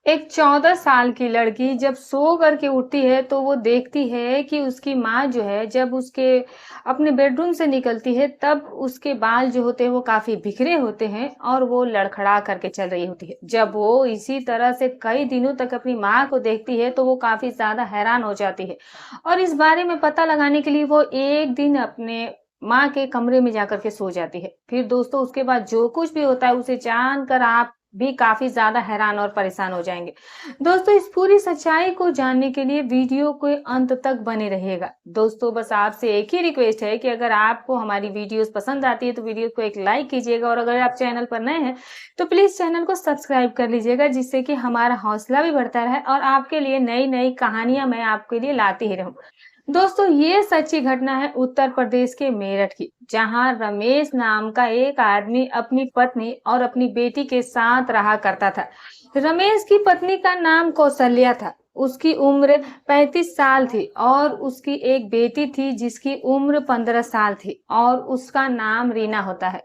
एक 14 साल की लड़की जब सो करके उठती है तो वो देखती है कि उसकी माँ जो है जब उसके अपने बेडरूम से निकलती है तब उसके बाल जो होते हैं वो काफ़ी बिखरे होते हैं और वो लड़खड़ा करके चल रही होती है। जब वो इसी तरह से कई दिनों तक अपनी माँ को देखती है तो वो काफ़ी ज़्यादा हैरान हो जाती है और इस बारे में पता लगाने के लिए वो एक दिन अपने माँ के कमरे में जाकर के सो जाती है। फिर दोस्तों उसके बाद जो कुछ भी होता है उसे जानकर आप भी काफ़ी ज़्यादा हैरान और परेशान हो जाएँगे। दोस्तों इस पूरी सच्चाई को जानने के लिए वीडियो के अंत तक बने रहिएगा। दोस्तों बस आपसे एक ही रिक्वेस्ट है कि अगर आपको हमारी वीडियोज़ पसंद आती है तो वीडियो को एक लाइक कीजिएगा और अगर आप चैनल पर नए हैं तो प्लीज़ चैनल को सब्सक्राइब कर लीजिएगा जिससे कि हमारा हौसला भी बढ़ता रहे और आपके लिए नई-नई कहानियाँ मैं आपके लिए लाती ही रहूँ। दोस्तों ये सच्ची घटना है उत्तर प्रदेश के मेरठ की, जहां रमेश नाम का एक आदमी अपनी पत्नी और अपनी बेटी के साथ रहा करता था। रमेश की पत्नी का नाम कौशल्या था। उसकी उम्र 35 साल थी और उसकी एक बेटी थी जिसकी उम्र 15 साल थी और उसका नाम रीना होता है।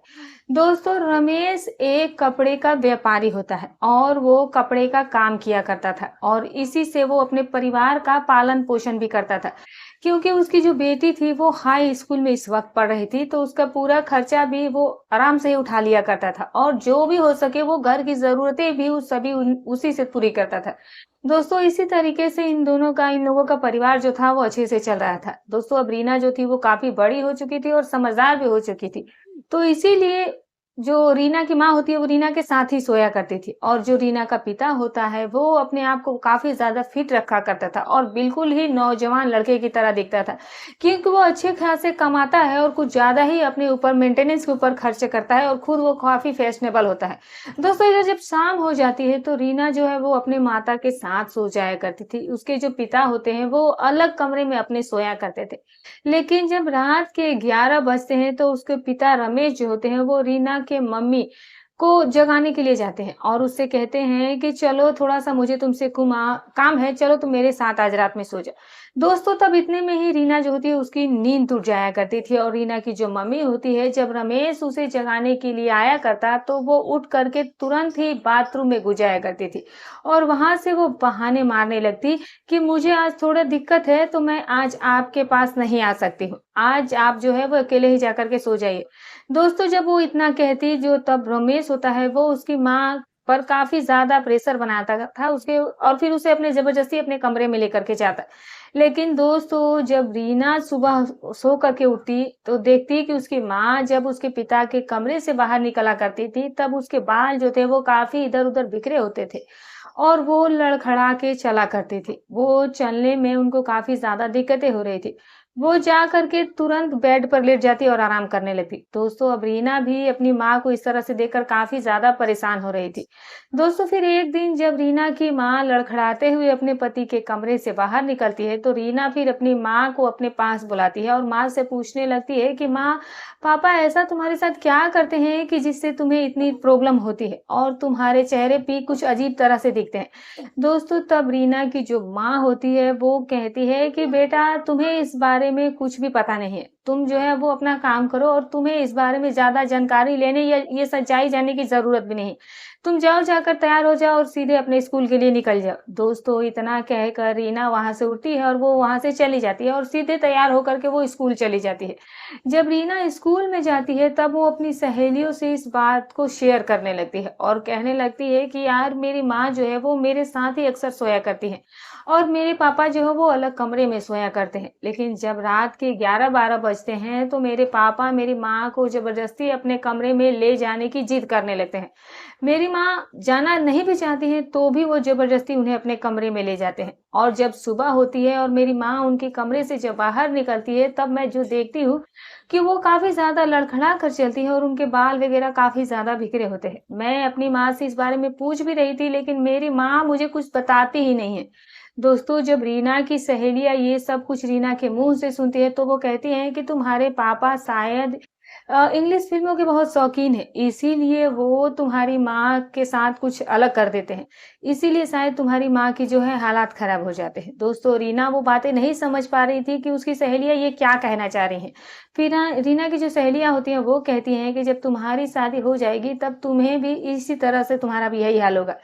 दोस्तों रमेश एक कपड़े का व्यापारी होता है और वो कपड़े का काम किया करता था और इसी से वो अपने परिवार का पालन पोषण भी करता था। क्योंकि उसकी जो बेटी थी वो हाई स्कूल में इस वक्त पढ़ रही थी तो उसका पूरा खर्चा भी वो आराम से ही उठा लिया करता था और जो भी हो सके वो घर की जरूरतें भी उसी से पूरी करता था। दोस्तों इसी तरीके से इन लोगों का परिवार जो था वो अच्छे से चल रहा था। दोस्तों अब रीना जो थी वो काफी बड़ी हो चुकी थी और समझदार भी हो चुकी थी। तो इसीलिए जो रीना की माँ होती है वो रीना के साथ ही सोया करती थी और जो रीना का पिता होता है वो अपने आप को काफी ज्यादा फिट रखा करता था और बिल्कुल ही नौजवान लड़के की तरह दिखता था, क्योंकि वो अच्छे खासे कमाता है और कुछ ज्यादा ही अपने ऊपर मेंटेनेंस के ऊपर खर्च करता है और खुद वो काफी फैशनेबल होता है। दोस्तों इधर जब शाम हो जाती है तो रीना जो है वो अपने माता के साथ सो जाया करती थी। उसके जो पिता होते हैं वो अलग कमरे में अपने सोया करते थे। लेकिन जब रात के 11 बजते हैं तो उसके पिता रमेश जो होते हैं वो रीना के मम्मी को जगाने के लिए जाते हैं और उससे कहते हैं कि चलो थोड़ा-सा मुझे तुमसे काम है, चलो तुम मेरे साथ आज रात में सो जाओ। दोस्तों तब इतने में ही रीना जो होती है उसकी नींद टूट जाया करती थी और रीना की जो मम्मी होती है जब रमेश उसे जगाने के लिए आया करता तो वो उठ करके तुरंत ही बाथरूम में घुस जाया करती थी और वहां से वो बहाने मारने लगती कि मुझे आज थोड़ा दिक्कत है तो मैं आज आपके पास नहीं आ सकती हूँ। आज आप जो है वो अकेले ही जाकर के सो जाइए। दोस्तों जब वो इतना कहती जो तब रमेश होता है वो उसकी माँ पर काफ़ी ज़्यादा प्रेशर बनाता था उसके और फिर उसे अपने ज़बरदस्ती अपने कमरे में लेकर के जाता। लेकिन दोस्तों जब रीना सुबह सो करके उठती तो देखती कि उसकी माँ जब उसके पिता के कमरे से बाहर निकला करती थी तब उसके बाल जो थे वो काफ़ी इधर-उधर बिखरे होते थे और वो लड़खड़ा के चला करती थी। वो चलने में उनको काफ़ी ज़्यादा दिक्कतें हो रही थी। वो जा करके तुरंत बेड पर लेट जाती और आराम करने लगती। दोस्तों अब रीना भी अपनी माँ को इस तरह से देखकर काफ़ी ज़्यादा परेशान हो रही थी। दोस्तों फिर एक दिन जब रीना की माँ लड़खड़ाते हुए अपने पति के कमरे से बाहर निकलती है, तो रीना फिर अपनी माँ को अपने पास बुलाती है और माँ से पूछने लगती है कि माँ, पापा ऐसा तुम्हारे साथ क्या करते हैं कि जिससे तुम्हें इतनी प्रॉब्लम होती है और तुम्हारे चेहरे पे कुछ अजीब तरह से दिखते हैं। दोस्तों तब रीना की जो माँ होती है वो कहती है कि बेटा तुम्हें इस बारे में कुछ भी पता नहीं है। तुम जो है वो अपना काम करो और तुम्हें इस बारे में ज़्यादा जानकारी लेने या ये सच्चाई जानने की ज़रूरत भी नहीं। तुम जाओ जाकर तैयार हो जाओ और सीधे अपने स्कूल के लिए निकल जाओ। दोस्तों इतना कहकर रीना वहाँ से उठती है और वो वहाँ से चली जाती है और सीधे तैयार होकर के वो स्कूल चली जाती है। जब रीना स्कूल में जाती है तब वो अपनी सहेलियों से इस बात को शेयर करने लगती है और कहने लगती है कि यार मेरी माँ जो है वो मेरे साथ ही अक्सर सोया करती है और मेरे पापा जो है वो अलग कमरे में सोया करते हैं। लेकिन जब रात के 11-12 बजते हैं तो मेरे पापा मेरी माँ को ज़बरदस्ती अपने कमरे में ले जाने की जिद करने लगते हैं। मेरी माँ जाना नहीं भी चाहती हैं तो भी वो ज़बरदस्ती उन्हें अपने कमरे में ले जाते हैं और जब सुबह होती है और मेरी माँ उनके कमरे से जब बाहर निकलती है तब मैं जो देखती हूँ कि वो काफ़ी ज़्यादा लड़खड़ा कर चलती है और उनके बाल वगैरह काफ़ी ज़्यादा बिखरे होते हैं। मैं अपनी माँ से इस बारे में पूछ भी रही थी लेकिन मेरी माँ मुझे कुछ बताती ही नहीं है। दोस्तों जब रीना की सहेलियाँ ये सब कुछ रीना के मुँह से सुनती है तो वो कहती हैं कि तुम्हारे पापा शायद इंग्लिश फ़िल्मों के बहुत शौकीन हैं, इसीलिए वो तुम्हारी माँ के साथ कुछ अलग कर देते हैं। इसीलिए शायद तुम्हारी माँ की जो है हालात ख़राब हो जाते हैं। दोस्तों रीना वो बातें नहीं समझ पा रही थी कि उसकी सहेलियाँ ये क्या कहना चाह रही हैं। फिर रीना की जो सहेलियाँ होती हैं वो कहती हैं कि जब तुम्हारी शादी हो जाएगी तब तुम्हें भी इसी तरह से तुम्हारा भी यही हाल होगा।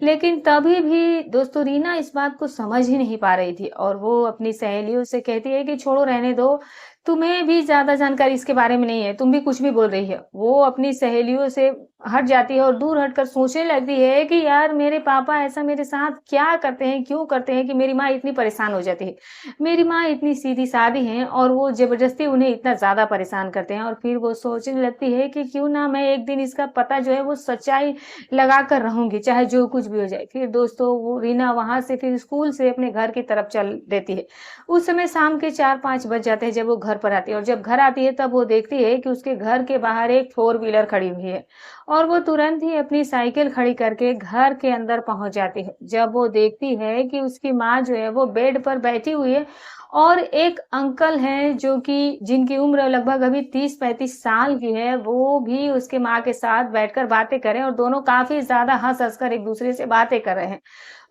लेकिन तभी भी दोस्तों रीना इस बात को समझ ही नहीं पा रही थी और वो अपनी सहेलियों से कहती है कि छोड़ो रहने दो, तुम्हें भी ज़्यादा जानकारी इसके बारे में नहीं है, तुम भी कुछ भी बोल रही है। वो अपनी सहेलियों से हट जाती है और दूर हटकर सोचने लगती है कि यार मेरे पापा ऐसा मेरे साथ क्या करते हैं, क्यों करते हैं कि मेरी माँ इतनी परेशान हो जाती है। मेरी माँ इतनी सीधी-सादी हैं और वो ज़बरदस्ती उन्हें इतना ज़्यादा परेशान करते हैं और फिर वो सोचने लगती है कि क्यों ना मैं एक दिन इसका पता जो है वो सच्चाई लगा कर रहूँगी, चाहे जो कुछ भी हो जाए। फिर दोस्तों वो रीना वहाँ से फिर स्कूल से अपने घर की तरफ चल देती है। उस समय शाम के 4-5 बज जाते हैं जब वो घर पर आती है और जब घर आती है तब वो देखती है कि उसके घर के बाहर एक फोर व्हीलर खड़ी हुई है और वो तुरंत ही अपनी साइकिल खड़ी करके घर के अंदर पहुंच जाती है। जब वो देखती है कि उसकी माँ जो है वो बेड पर बैठी हुई है और एक अंकल हैं जो कि जिनकी उम्र लगभग अभी 30-35 साल की है, वो भी उसके माँ के साथ बैठकर बातें कर रहे हैं और दोनों काफ़ी ज़्यादा हँस-हँस कर एक-दूसरे से बातें कर रहे हैं।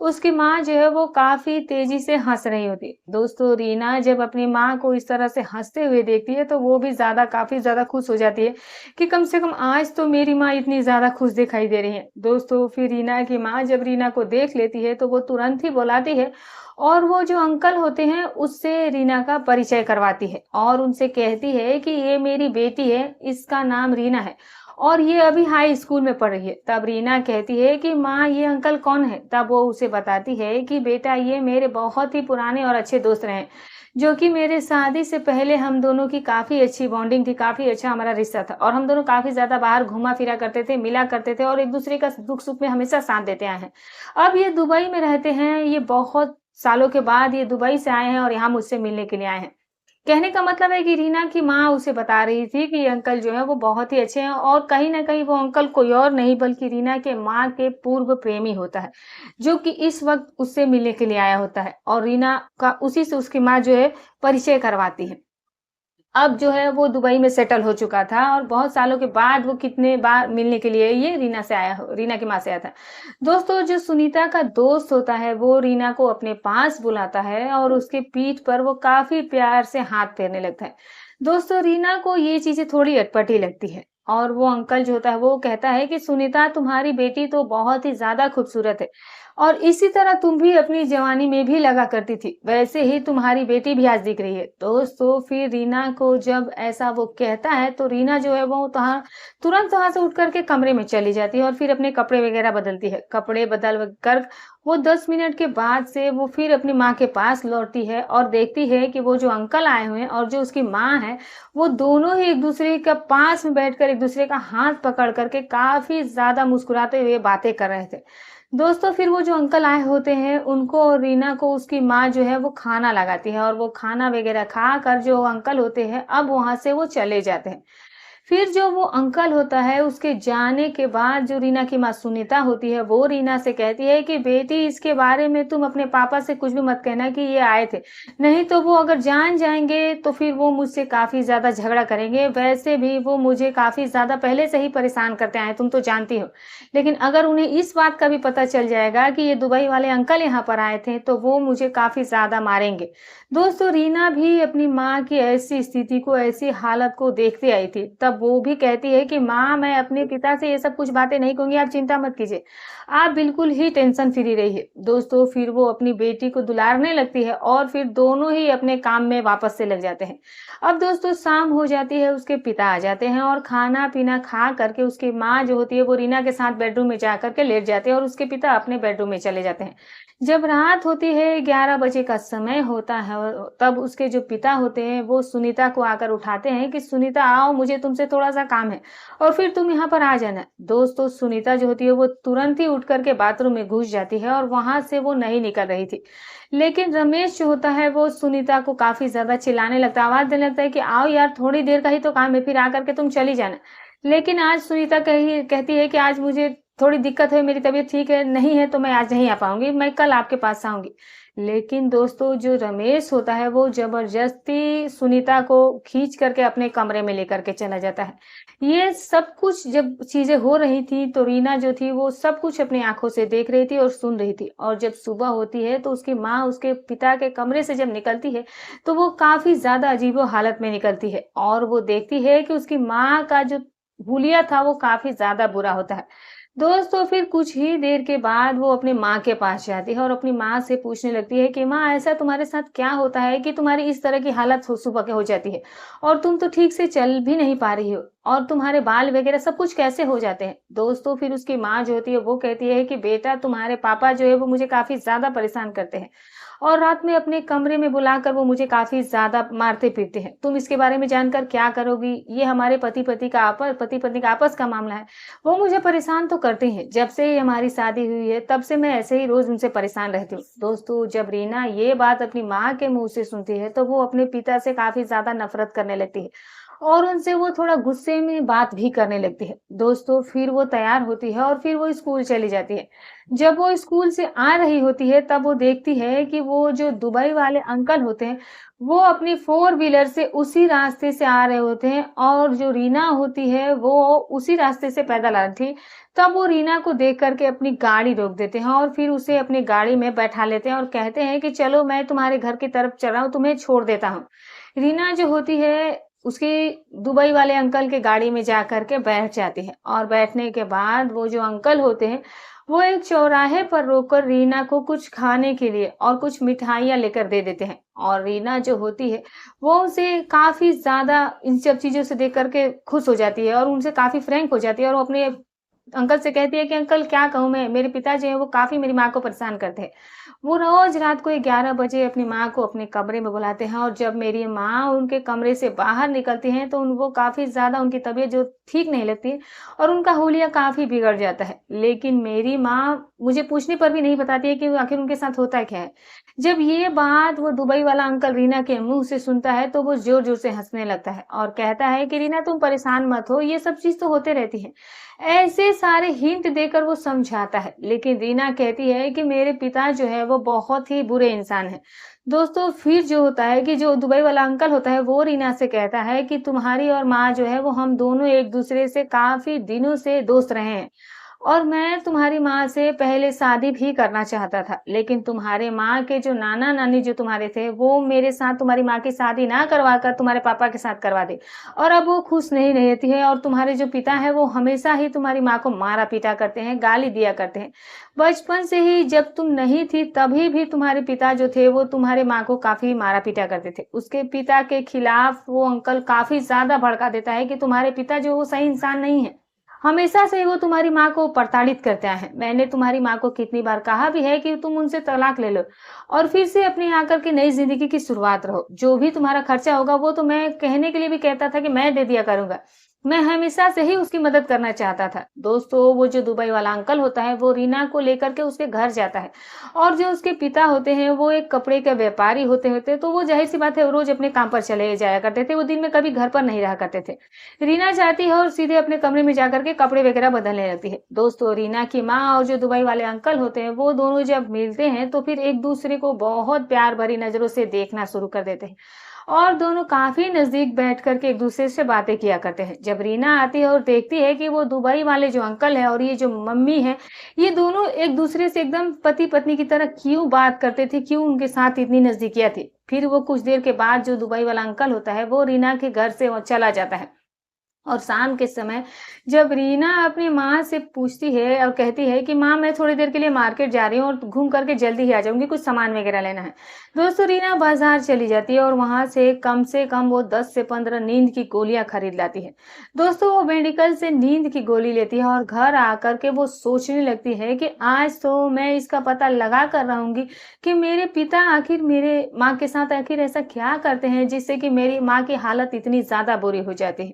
उसकी माँ जो है वो काफ़ी तेज़ी से हँस रही होती है। दोस्तों रीना जब अपनी माँ को इस तरह से हँसते हुए देखती है तो वो भी काफ़ी ज़्यादा खुश हो जाती है कि कम से कम आज तो मेरी माँ इतनी ज़्यादा खुश दिखाई दे रही है। दोस्तों फिर रीना की माँ जब रीना को देख लेती है तो वो तुरंत ही बुलाती है और वो जो अंकल होते हैं उससे रीना का परिचय करवाती है और उनसे कहती है कि ये मेरी बेटी है, इसका नाम रीना है और ये अभी हाई स्कूल में पढ़ रही है। तब रीना कहती है कि माँ ये अंकल कौन है? तब वो उसे बताती है कि बेटा ये मेरे बहुत ही पुराने और अच्छे दोस्त रहे हैं, जो कि मेरे शादी से पहले हम दोनों की काफ़ी अच्छी बॉन्डिंग थी, काफ़ी अच्छा हमारा रिश्ता था और हम दोनों काफ़ी ज़्यादा बाहर घूमा-फिरा करते थे, मिला करते थे और एक-दूसरे का दुख-सुख में हमेशा साथ देते आए हैं। अब ये दुबई में रहते हैं, ये बहुत सालों के बाद ये दुबई से आए हैं और यहाँ मुझसे मिलने के लिए आए हैं। कहने का मतलब है कि रीना की माँ उसे बता रही थी कि ये अंकल जो है वो बहुत ही अच्छे हैं और कहीं न कहीं वो अंकल कोई और नहीं बल्कि रीना के माँ के पूर्व प्रेमी होता है, जो कि इस वक़्त उससे मिलने के लिए आया होता है और रीना का उसी से उसकी माँ जो है परिचय करवाती है। अब जो है वो दुबई में सेटल हो चुका था और बहुत सालों के बाद वो कितने बार मिलने के लिए ये रीना की माँ से आया था। दोस्तों जो सुनीता का दोस्त होता है वो रीना को अपने पास बुलाता है और उसके पीठ पर वो काफ़ी प्यार से हाथ फेरने लगता है। दोस्तों रीना को ये चीज़ें थोड़ी अटपटी लगती है और वो अंकल जो होता है वो कहता है कि सुनीता तुम्हारी बेटी तो बहुत ही ज़्यादा खूबसूरत है और इसी तरह तुम भी अपनी जवानी में भी लगा करती थी, वैसे ही तुम्हारी बेटी भी आज दिख रही है। दोस्तों फिर रीना को जब ऐसा वो कहता है तो रीना जो है वो तुरंत वहाँ से उठ कर के कमरे में चली जाती है और फिर अपने कपड़े वगैरह बदलती है। कपड़े बदल कर वो 10 मिनट के बाद से वो फिर अपनी माँ के पास लौटती है और देखती है कि वो जो अंकल आए हुए हैं और जो उसकी माँ है, वो दोनों ही एक-दूसरे के पास में बैठकर एक-दूसरे का हाथ पकड़ कर के काफ़ी ज़्यादा मुस्कुराते हुए बातें कर रहे थे। दोस्तों फिर वो जो अंकल आए होते हैं उनको और रीना को उसकी माँ जो है वो खाना लगाती है और वो खाना वगैरह खाकर जो अंकल होते हैं अब वहाँ से वो चले जाते हैं। फिर जो वो अंकल होता है उसके जाने के बाद जो रीना की माँ सुनीता होती है वो रीना से कहती है कि बेटी इसके बारे में तुम अपने पापा से कुछ भी मत कहना कि ये आए थे। नहीं तो वो अगर जान जाएँगे तो फिर वो मुझसे काफ़ी ज़्यादा झगड़ा करेंगे। वैसे भी वो मुझे काफ़ी ज़्यादा पहले से ही परेशान करते आए हैं, तुम तो जानती हो। लेकिन अगर उन्हें इस बात का भी पता चल जाएगा कि ये दुबई वाले अंकल यहाँ पर आए थे तो वो मुझे काफ़ी ज़्यादा मारेंगे। दोस्तों रीना भी अपनी माँ की ऐसी स्थिति को, ऐसी हालत को देखते आई थी। तब वो भी कहती है कि माँ मैं अपने पिता से ये सब कुछ बातें नहीं कहूँगी, आप चिंता मत कीजिए। आप बिल्कुल ही टेंशन फ्री रहिए। दोस्तों फिर वो अपनी बेटी को दुलारने लगती है और फिर दोनों ही अपने काम में वापस से लग जाते हैं। अब दोस्तों शाम हो जाती है, उसके पिता आ जाते हैं और खाना-पीना खा करके उसकी माँ जो होती है वो रीना के साथ बेडरूम में जा कर के लेट जाते हैं और उसके पिता अपने बेडरूम में चले जाते हैं। जब रात होती है 11 बजे का समय होता है और तब उसके जो पिता होते हैं वो सुनीता को आकर उठाते हैं कि सुनीता आओ मुझे तुमसे थोड़ा-सा काम है और फिर तुम यहाँ पर आ जाना। दोस्तों सुनीता जो होती है वो तुरंत ही उठ कर के बाथरूम में घुस जाती है और वहाँ से वो नहीं निकल रही थी। लेकिन रमेश जो होता है वो सुनीता को काफ़ी ज़्यादा चिल्लाने लगता है, आवाज़ देने लगता है कि आओ यार थोड़ी देर का ही तो काम है, फिर आकर के तुम चली जाना। लेकिन आज सुनीता कहती है कि आज मुझे थोड़ी दिक्कत है, मेरी तबीयत ठीक है नहीं है तो मैं आज नहीं आ पाऊँगी, मैं कल आपके पास आऊँगी। लेकिन दोस्तों जो रमेश होता है वो ज़बरदस्ती सुनीता को खींच करके अपने कमरे में लेकर के चला जाता है। ये सब कुछ जब चीज़ें हो रही थी तो रीना जो थी वो सब कुछ अपनी आँखों से देख रही थी और सुन रही थी, और जब सुबह होती है तो उसकी माँ उसके पिता के कमरे से जब निकलती है तो वो काफ़ी ज़्यादा अजीबो हालत में निकलती है, और वो देखती है कि उसकी माँ का जो हुलिया था वो काफ़ी ज़्यादा बुरा होता है। दोस्तों फिर कुछ ही देर के बाद वो अपनी माँ के पास जाती है और अपनी माँ से पूछने लगती है कि माँ, ऐसा तुम्हारे साथ क्या होता है कि तुम्हारी इस तरह की हालत सुबह के हो जाती है, और तुम तो ठीक से चल भी नहीं पा रही हो, और तुम्हारे बाल वगैरह सब कुछ कैसे हो जाते हैं। दोस्तों फिर उसकी माँ जो होती है वो कहती है कि बेटा, तुम्हारे पापा जो है वो मुझे काफी ज्यादा परेशान करते हैं, और रात में अपने कमरे में बुलाकर वो मुझे काफ़ी ज़्यादा मारते-पीटते हैं। तुम इसके बारे में जानकर क्या करोगी? ये हमारे पति-पत्नी का आपस का मामला है। वो मुझे परेशान तो करते हैं। जब से ये हमारी शादी हुई है, तब से मैं ऐसे ही रोज़ उनसे परेशान रहती हूँ। दोस्तों, जब रीना ये बात अपनी माँ के मुँह से सुनती है, तो वो अपने पिता से काफ़ी ज़्यादा नफ़रत करने लगती है, और उनसे वो थोड़ा गुस्से में बात भी करने लगती है। दोस्तों, फिर वो तैयार होती है और फिर वो स्कूल चली जाती है। जब वो स्कूल से आ रही होती है, तब वो देखती है कि वो जो दुबई वाले अंकल होते हैं, वो अपनी फोर व्हीलर से उसी रास्ते से आ रहे होते हैं, और जो रीना होती है वो उसी रास्ते से पैदल आ रही थी। तब वो रीना को देख करके अपनी गाड़ी रोक देते हैं और फिर उसे अपनी गाड़ी में बैठा लेते हैं और कहते हैं कि चलो, मैं तुम्हारे घर की तरफ चल रहा हूँ, तुम्हें छोड़ देता हूँ। रीना जो होती है उसकी दुबई वाले अंकल के गाड़ी में जा करके बैठ जाती है, और बैठने के बाद वो जो अंकल होते हैं वो एक चौराहे पर रोककर रीना को कुछ खाने के लिए और कुछ मिठाइयाँ लेकर दे देते हैं, और रीना जो होती है वो उसे काफ़ी ज़्यादा इन सब चीज़ों से देख कर के खुश हो जाती है और उनसे काफ़ी फ्रैंक हो जाती है, और वो अपने अंकल से कहती है कि अंकल, क्या कहूँ मैं, मेरे पिताजी हैं वो काफ़ी मेरी माँ को परेशान करते हैं। वो रोज़ रात को 11 बजे अपनी माँ को अपने कमरे में बुलाते हैं, और जब मेरी माँ उनके कमरे से बाहर निकलती हैं तो उनको काफ़ी ज़्यादा उनकी तबीयत जो ठीक नहीं लगती है, और उनका हुलिया काफ़ी बिगड़ जाता है। लेकिन मेरी माँ मुझे पूछने पर भी नहीं बताती है कि आखिर उनके साथ होता क्या है। जब ये बात वो दुबई वाला अंकल रीना के मुँह से सुनता है तो वो ज़ोर-ज़ोर से हँसने लगता है और कहता है कि रीना, तुम परेशान मत हो, ये सब चीज़ तो होते रहती है। ऐसे सारे हिंट देकर वो समझाता है, लेकिन रीना कहती है कि मेरे पिता जो है वो बहुत ही बुरे इंसान हैं। दोस्तों, फिर जो होता है कि जो दुबई वाला अंकल होता है वो रीना से कहता है कि तुम्हारी और माँ जो है वो हम दोनों एक दूसरे से काफ़ी दिनों से दोस्त रहे हैं, और मैं तुम्हारी माँ से पहले शादी भी करना चाहता था, लेकिन तुम्हारे माँ के जो नाना-नानी जो तुम्हारे थे, वो मेरे साथ तुम्हारी माँ की शादी ना करवा कर तुम्हारे पापा के साथ करवा दी, और अब वो खुश नहीं रहती है, और तुम्हारे जो पिता हैं, वो हमेशा ही तुम्हारी माँ को मारा-पीटा करते हैं, गाली दिया करते हैं। बचपन से ही जब तुम नहीं थी, तभी भी तुम्हारे पिता जो थे, वो तुम्हारे माँ को काफ़ी मारा-पीटा करते थे। उसके पिता के खिलाफ वो अंकल काफ़ी ज़्यादा भड़का देता है कि तुम्हारे पिता जो वो सही इंसान नहीं है। हमेशा से वो तुम्हारी माँ को प्रताड़ित करते आए हैं। मैंने तुम्हारी माँ को कितनी बार कहा भी है कि तुम उनसे तलाक ले लो और फिर से अपनी आकर के नई ज़िंदगी की शुरुआत रहो। जो भी तुम्हारा खर्चा होगा वो तो मैं कहने के लिए भी कहता था कि मैं दे दिया करूँगा। मैं हमेशा से ही उसकी मदद करना चाहता था। दोस्तों, वो जो दुबई वाला अंकल होता है वो रीना को लेकर के उसके घर जाता है, और जो उसके पिता होते हैं वो एक कपड़े के व्यापारी होते तो वो ज़ाहिर-सी बात है, वो रोज़ अपने काम पर चले जाया करते थे। वो दिन में कभी घर पर नहीं रहा करते थे। रीना जाती है और सीधे अपने कमरे में जाकर के कपड़े वगैरह बदलने लगती है। दोस्तों, रीना की माँ और जो दुबई वाले अंकल होते हैं वो दोनों जब मिलते हैं तो फिर एक दूसरे को बहुत प्यार भरी नजरों से देखना शुरू कर देते हैं, और दोनों काफी नजदीक बैठ करके एक दूसरे से बातें किया करते हैं। जब रीना आती है और देखती है कि वो दुबई वाले जो अंकल है और ये जो मम्मी है, ये दोनों एक दूसरे से एकदम पति पत्नी की तरह क्यों बात करते थे, क्यों उनके साथ इतनी नजदीकियां थी। फिर वो कुछ देर के बाद जो दुबई वाला अंकल होता है वो रीना के घर से वो चला जाता है, और शाम के समय जब रीना अपनी माँ से पूछती है और कहती है कि माँ, मैं थोड़ी देर के लिए मार्केट जा रही हूँ और घूम करके जल्दी ही आ जाऊंगी, कुछ सामान वगैरह लेना है। दोस्तों, रीना बाजार चली जाती है और वहां से कम वो 10 से 15 नींद की गोलियां खरीद लाती है। दोस्तों, वो मेडिकल से नींद की गोली लेती है और घर आकर के वो सोचने लगती है कि आज तो मैं इसका पता लगा कर रहूंगी कि मेरे पिता आखिर मेरे माँ के साथ आखिर ऐसा क्या करते हैं जिससे कि मेरी माँ की हालत इतनी ज्यादा बुरी हो जाती है।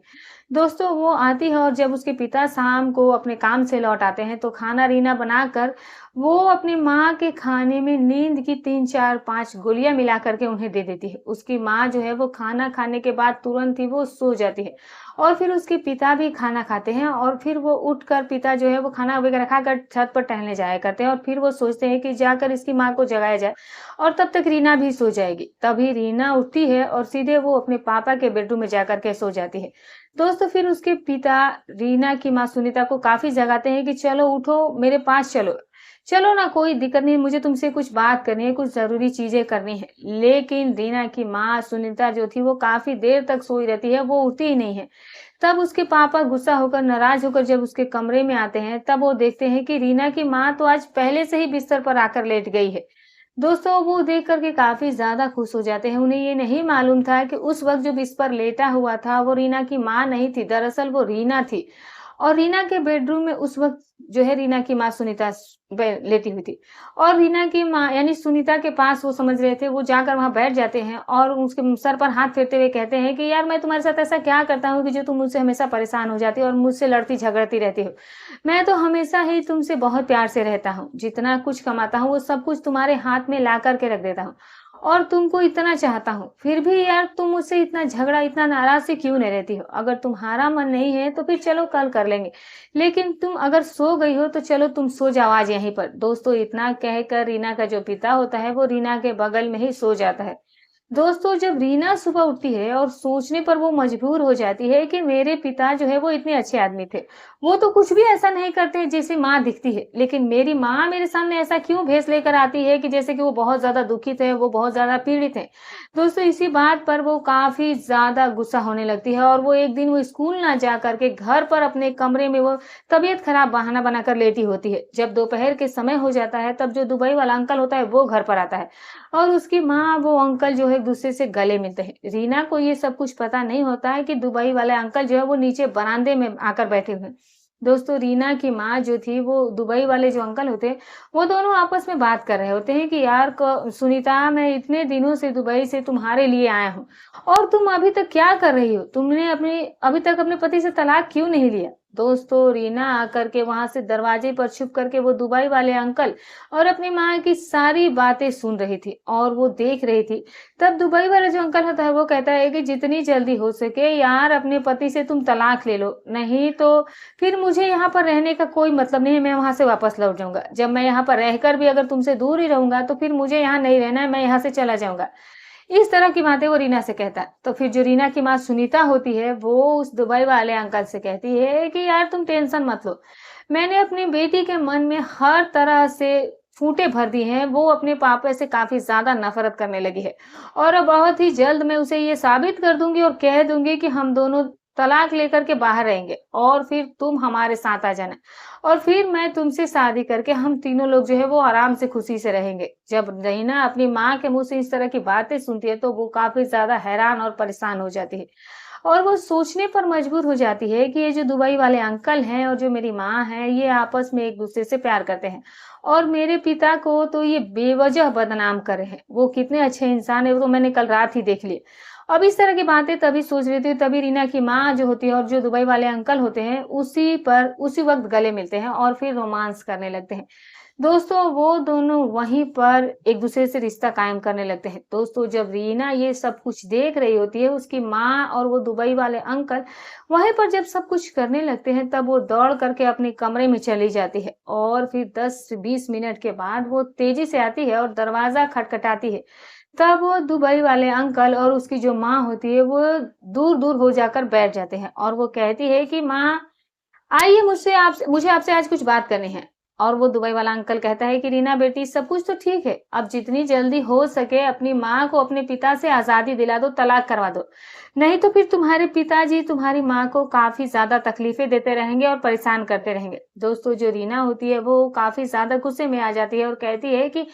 दोस्तों, वो आती है और जब उसके पिता शाम को अपने काम से लौट आते हैं तो खाना रीना बनाकर वो अपनी माँ के खाने में नींद की 3, 4, 5 गोलियां मिला करके उन्हें दे देती है। उसकी माँ जो है वो खाना खाने के बाद तुरंत ही वो सो जाती है, और फिर उसके पिता भी खाना खाते हैं और फिर वो उठकर पिता जो है वो खाना वगैरह खाकर छत पर टहलने जाया करते हैं और फिर वो सोचते हैं कि जाकर इसकी माँ को जगाया जाए और तब तक रीना भी सो जाएगी। तभी रीना उठती है और सीधे वो अपने पापा के बेडरूम में जाकर के सो जाती है। दोस्तों फिर उसके पिता रीना की माँ सुनीता को काफ़ी जगाते हैं कि चलो उठो, मेरे पास चलो। चलो ना कोई दिक्कत नहीं, मुझे तुमसे कुछ बात करनी है, कुछ ज़रूरी चीज़ें करनी है। लेकिन रीना की माँ सुनीता जो थी वो काफ़ी देर तक सोई रहती है, वो उठती ही नहीं है। तब उसके पापा गुस्सा होकर, नाराज़ होकर जब उसके कमरे में आते हैं, तब वो देखते हैं कि रीना की माँ तो आज पहले से ही बिस्तर पर आकर लेट गई है। दोस्तों वो देख कर के काफ़ी ज़्यादा खुश हो जाते हैं। उन्हें ये नहीं मालूम था कि उस वक़्त जो बिस्तर पर लेटा हुआ था वो रीना की माँ नहीं थी, दरअसल वो रीना थी। और रीना के बेडरूम में उस वक़्त जो है रीना की माँ सुनीता लेटी हुई थी। और रीना की माँ यानी सुनीता के पास वो समझ रहे थे, वो जाकर वहाँ बैठ जाते हैं और उसके सर पर हाथ फेरते हुए कहते हैं कि यार मैं तुम्हारे साथ ऐसा क्या करता हूँ कि जो तुम मुझसे हमेशा परेशान हो जाती हो और मुझसे लड़ती झगड़ती रहती हो। मैं तो हमेशा ही तुमसे बहुत प्यार से रहता हूँ, जितना कुछ कमाता हूँ वो सब कुछ तुम्हारे हाथ में ला कर के रख देता हूँ और तुमको इतना चाहता हूँ, फिर भी यार तुम मुझसे इतना झगड़ा, इतना नाराज़ से क्यों नहीं रहती हो? अगर तुम्हारा मन नहीं है तो फिर चलो कल कर लेंगे, लेकिन तुम अगर सो गई हो तो चलो तुम सो जाओ आज यहीं पर। दोस्तों इतना कहकर रीना का जो पिता होता है वो रीना के बगल में ही सो जाता है। दोस्तों जब रीना सुबह उठती है और सोचने पर वो मजबूर हो जाती है कि मेरे पिता जो है वो इतने अच्छे आदमी थे, वो तो कुछ भी ऐसा नहीं करते जैसे माँ दिखती है, लेकिन मेरी माँ मेरे सामने ऐसा क्यों भेस लेकर आती है कि जैसे कि वो बहुत ज्यादा दुखित है, वो बहुत ज्यादा पीड़ित है। दोस्तों इसी बात पर वो काफी ज्यादा गुस्सा होने लगती है और वो एक दिन वो स्कूल ना जा करके घर पर अपने कमरे में वो तबीयत खराब बहाना बनाकर लेटी होती है। जब दोपहर के समय हो जाता है तब जो दुबई वाला अंकल होता है वो घर पर आता है और उसकी माँ वो अंकल जो है एक-दूसरे से गले मिलते हैं। रीना को ये सब कुछ पता नहीं होता है कि दुबई वाले अंकल जो है वो नीचे बरामदे में आकर बैठे हुए हैं। दोस्तों रीना की माँ जो थी वो दुबई वाले जो अंकल होते हैं, वो दोनों आपस में बात कर रहे होते हैं कि यार क सुनीता मैं इतने दिनों से दुबई से तुम्हारे लिए आया हूँ और तुम अभी तक क्या कर रही हो? तुमने अपने अभी तक अपने पति से तलाक क्यों नहीं लिया? दोस्तों रीना आकर के वहां से दरवाजे पर छुप करके वो दुबई वाले अंकल और अपनी माँ की सारी बातें सुन रही थी और वो देख रही थी। तब दुबई वाला जो अंकल होता है वो कहता है कि जितनी जल्दी हो सके यार अपने पति से तुम तलाक ले लो, नहीं तो फिर मुझे यहाँ पर रहने का कोई मतलब नहीं है, मैं वहां से वापस लौट जाऊंगा। जब मैं यहाँ पर रहकर भी अगर तुमसे दूर ही रहूंगा तो फिर मुझे यहाँ नहीं रहना है, मैं यहाँ से चला जाऊंगा। इस तरह की बातें वो रीना से कहता है। तो फिर जो रीना की माँ सुनीता होती है वो उस दुबई वाले अंकल से कहती है कि यार तुम टेंशन मत लो, मैंने अपनी बेटी के मन में हर तरह से फूटे भर दी हैं, वो अपने पापा से काफी ज्यादा नफरत करने लगी है और अब बहुत ही जल्द मैं उसे ये साबित कर दूंगी और कह दूंगी कि हम दोनों तलाक लेकर के बाहर रहेंगे और फिर तुम हमारे साथ आ जाना और फिर मैं तुमसे शादी करके हम तीनों लोग जो है वो आराम से खुशी से रहेंगे। जब रीना अपनी माँ के मुंह से इस तरह की बातें सुनती है तो वो काफी ज्यादा हैरान और परेशान हो जाती है और वो सोचने पर मजबूर हो जाती है कि ये जो दुबई वाले अंकल हैं और जो मेरी माँ है ये आपस में एक दूसरे से प्यार करते हैं और मेरे पिता को तो ये बेवजह बदनाम कर रहे हैं। वो कितने अच्छे इंसान है वो तो मैंने कल रात ही देख लिया। अब इस तरह की बातें तभी सोच रही थी, तभी रीना की माँ जो होती है और जो दुबई वाले अंकल होते हैं उसी वक्त गले मिलते हैं और फिर रोमांस करने लगते हैं। दोस्तों वो दोनों वहीं पर एक दूसरे से रिश्ता कायम करने लगते हैं। दोस्तों जब रीना ये सब कुछ देख रही होती है, उसकी माँ और वो दुबई वाले अंकल वहीं पर जब सब कुछ करने लगते हैं तब वो दौड़ करके अपने कमरे में चली जाती है और फिर 10-20 मिनट के बाद वो तेजी से आती है और दरवाजा खटखटाती है। तब वो दुबई वाले अंकल और उसकी जो माँ होती है वो दूर दूर हो जाकर बैठ जाते हैं और वो कहती है कि माँ आइए, मुझे आपसे आज कुछ बात करनी है। और वो दुबई वाला अंकल कहता है कि रीना बेटी सब कुछ तो ठीक है, अब जितनी जल्दी हो सके अपनी माँ को अपने पिता से आजादी दिला दो, तलाक करवा दो, नहीं तो फिर तुम्हारे पिताजी तुम्हारी माँ को काफी ज्यादा तकलीफें देते रहेंगे और परेशान करते रहेंगे। दोस्तों जो रीना होती है वो काफी ज्यादा गुस्से में आ जाती है और कहती है कि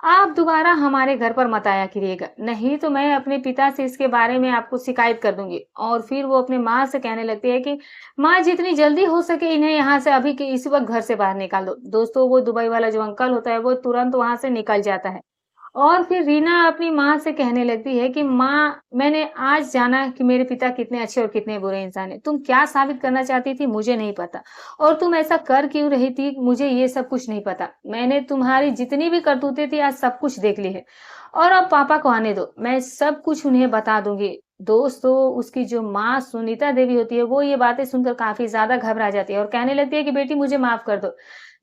आप दोबारा हमारे घर पर मत आया करिएगा, नहीं तो मैं अपने पिता से इसके बारे में आपको शिकायत कर दूंगी। और फिर वो अपने माँ से कहने लगती है कि माँ जितनी जल्दी हो सके इन्हें यहाँ से अभी के इसी वक्त घर से बाहर निकाल दो। दोस्तों वो दुबई वाला जो अंकल होता है वो तुरंत वहां से निकल जाता है और फिर रीना अपनी माँ से कहने लगती है कि माँ मैंने आज जाना कि मेरे पिता कितने अच्छे और कितने बुरे इंसान हैं। तुम क्या साबित करना चाहती थी मुझे नहीं पता और तुम ऐसा कर क्यों रही थी मुझे ये सब कुछ नहीं पता। मैंने तुम्हारी जितनी भी करतूतें थी आज सब कुछ देख ली है और अब पापा को आने दो, मैं सब कुछ उन्हें बता दूंगी। दोस्तों उसकी जो माँ सुनीता देवी होती है, वो ये बातें सुनकर काफ़ी ज़्यादा घबरा जाती है और कहने लगती है कि बेटी मुझे माफ़ कर दो।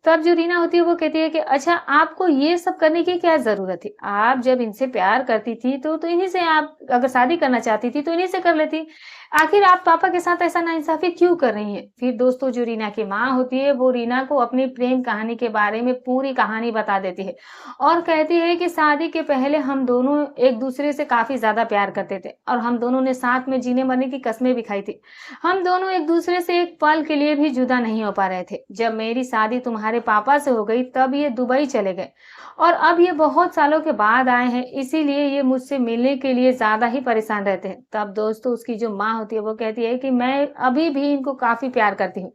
तब जो रीना होती है वो कहती है कि अच्छा आपको ये सब करने की क्या ज़रूरत थी? आप जब इनसे प्यार करती थी तो इन्हीं से आप अगर शादी करना चाहती थी तो इन्हीं से कर लेती। आखिर आप पापा के साथ ऐसा नाइंसाफ़ी क्यों कर रही हैं? फिर दोस्तों जो रीना की माँ होती है वो रीना को अपनी प्रेम कहानी के बारे में पूरी कहानी बता देती है और कहती है कि शादी के पहले हम दोनों एक-दूसरे से काफ़ी ज़्यादा प्यार करते थे और हम दोनों ने साथ में जीने-मरने की कस्में भी खाई थी। हम दोनों एक-दूसरे से एक पल के लिए भी जुदा नहीं हो पा रहे थे। जब मेरी शादी तुम्हारे पापा से हो गई तब ये दुबई चले गए और अब ये बहुत सालों के बाद आए हैं, इसीलिए ये मुझसे मिलने के लिए ज़्यादा ही परेशान रहते हैं। तब दोस्तों उसकी जो माँ होती है वो कहती है कि मैं अभी भी इनको काफ़ी प्यार करती हूँ।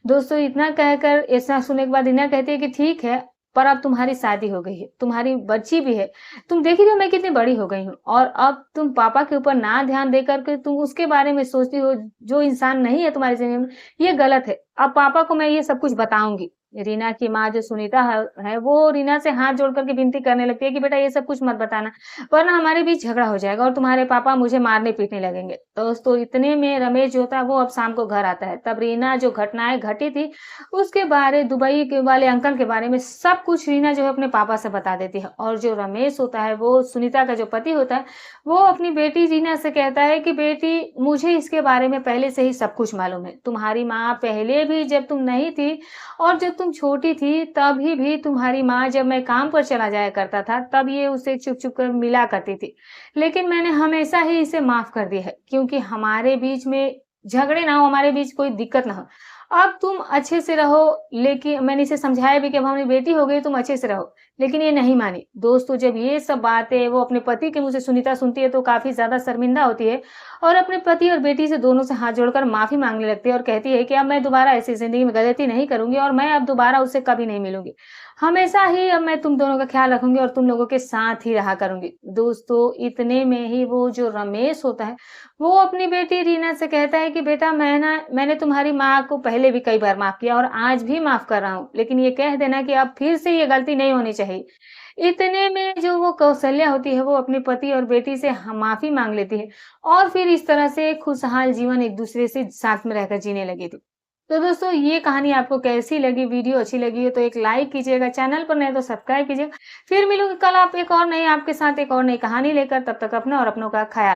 दोस्तों इतना कहकर ऐसा सुनने के बाद रीना कहती है कि ठीक है, पर अब तुम्हारी शादी हो गई है, तुम्हारी बच्ची भी है। तुम देख ही रही हो मैं कितनी बड़ी हो गई हूँ और अब तुम पापा के ऊपर ना ध्यान देकर के तुम उसके बारे में सोचती हो, जो इंसान नहीं है तुम्हारी ज़िंदगी में, ये गलत है। अब पापा को मैं ये सब कुछ बताऊँगी। रीना की माँ जो सुनीता है, वो रीना से हाथ जोड़ कर के विनती करने लगती है कि बेटा ये सब कुछ मत बताना, वरना हमारे बीच झगड़ा हो जाएगा और तुम्हारे पापा मुझे मारने-पीटने लगेंगे। दोस्तों इतने में रमेश जो होता है वो अब शाम को घर आता है। तब रीना जो घटनाएँ घटी थी उसके बारे दुबई के वाले अंकल के बारे में सब कुछ रीना जो है अपने पापा से बता देती है और जो रमेश होता है वो सुनीता का जो पति होता है, वो अपनी बेटी रीना से कहता है कि बेटी मुझे इसके बारे में पहले से ही सब कुछ मालूम है। तुम्हारी माँ पहले भी जब तुम नहीं थी और जब तुम छोटी थी तभी भी तुम्हारी माँ जब मैं काम पर चला जाया करता था तब ये उसे चुप-चुप कर मिला करती थी। लेकिन मैंने हमेशा ही इसे माफ़ कर दिया है क्योंकि हमारे बीच में झगड़े ना हो, हमारे बीच कोई दिक्कत ना हो। अब तुम अच्छे से रहो, लेकिन मैंने इसे समझाया भी कि अब हमारी बेटी हो गई, तुम अच्छे से रहो, लेकिन ये नहीं मानी। दोस्तों जब ये सब बातें वो अपने पति के मुँह से सुनीता सुनती है तो काफ़ी ज़्यादा शर्मिंदा होती है और अपने पति और बेटी से दोनों से हाथ जोड़कर माफ़ी माँगने लगती है और कहती है कि अब मैं दोबारा ऐसी ज़िंदगी में गलती नहीं करूँगी और मैं अब दोबारा उससे कभी नहीं मिलूँगी। हमेशा ही अब मैं तुम दोनों का ख़्याल रखूँगी और तुम लोगों के साथ ही रहा करूँगी। दोस्तों इतने में ही वो जो रमेश होता है, वो अपनी बेटी रीना से कहता है कि बेटा मैंने तुम्हारी माँ को पहले भी कई बार माफ़ किया और आज भी माफ़ कर रहा हूँ, लेकिन ये कह देना कि अब फिर से ये गलती नहीं होनी चाहिए। इतने में जो वो कौशल्या होती है वो अपने पति और बेटी से माफ़ी माँग लेती है और फिर इस तरह से खुशहाल जीवन एक-दूसरे से साथ में रहकर जीने लगी थी। तो दोस्तों ये कहानी आपको कैसी लगी? वीडियो अच्छी लगी हो तो एक लाइक कीजिएगा, चैनल पर नए तो सब्सक्राइब कीजिएगा। फिर मिलूँगी कल आप एक और नई आपके साथ एक और नई कहानी लेकर, तब तक अपना और अपनों का ख़याल